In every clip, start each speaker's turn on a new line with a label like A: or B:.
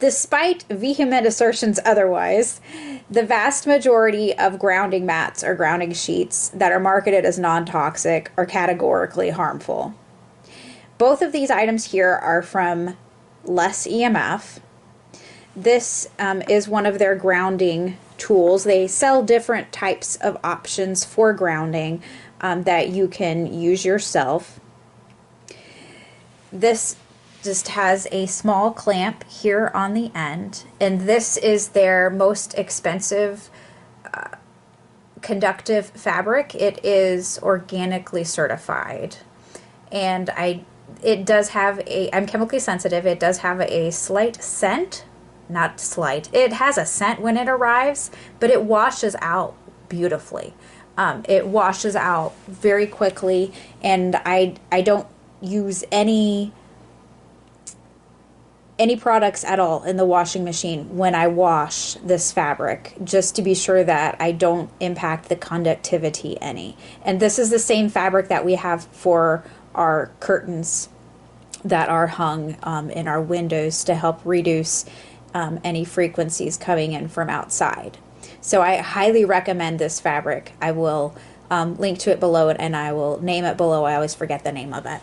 A: Despite vehement assertions otherwise, the vast majority of grounding mats or grounding sheets that are marketed as non-toxic are categorically harmful. Both of these items here are from Less EMF. This is one of their grounding tools. They sell different types of options for grounding that you can use yourself. This just has a small clamp here on the end, and this is their most expensive conductive fabric. It is organically certified, and it does have I'm chemically sensitive. It does have a slight scent, not slight. It has a scent when it arrives, but it washes out beautifully. It washes out very quickly, and I don't use any products at all in the washing machine when I wash this fabric, just to be sure that I don't impact the conductivity any. And this is the same fabric that we have for our curtains that are hung in our windows to help reduce any frequencies coming in from outside. So I highly recommend this fabric. I will link to it below, and I will name it below. I always forget the name of it.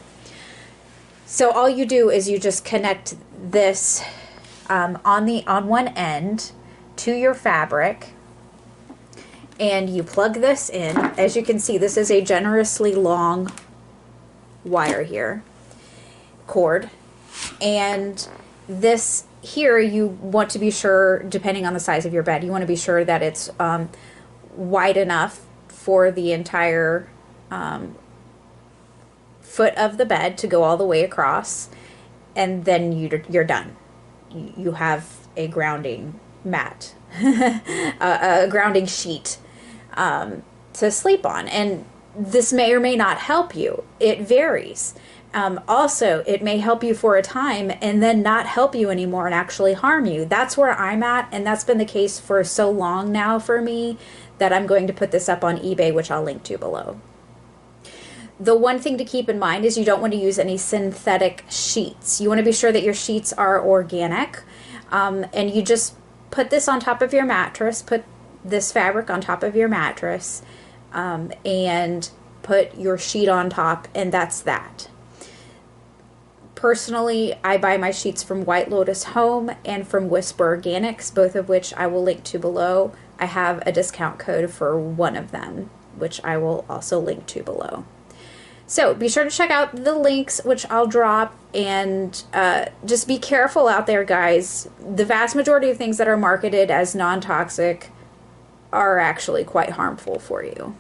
A: So all you do is you just connect this on one end to your fabric, and you plug this in. As you can see, this is a generously long wire here, cord, and this here you want to be sure, depending on the size of your bed, you want to be sure that it's wide enough for the entire foot of the bed to go all the way across, and then you're done. You have a grounding mat, a grounding sheet to sleep on. And this may or may not help you. It varies. Also, it may help you for a time and then not help you anymore and actually harm you. That's where I'm at, and that's been the case for so long now for me that I'm going to put this up on eBay, which I'll link to below. The one thing to keep in mind is you don't want to use any synthetic sheets. You want to be sure that your sheets are organic, and you just put this on top of your mattress, put this fabric on top of your mattress, and put your sheet on top, and that's that. Personally, I buy my sheets from White Lotus Home and from Whisper Organics, both of which I will link to below. I have a discount code for one of them, which I will also link to below. So be sure to check out the links, which I'll drop, and just be careful out there, guys. The vast majority of things that are marketed as non-toxic are actually quite harmful for you.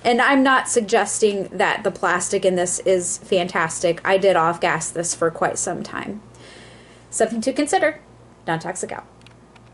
A: And I'm not suggesting that the plastic in this is fantastic. I did off-gas this for quite some time. Something to consider. Non-toxic out.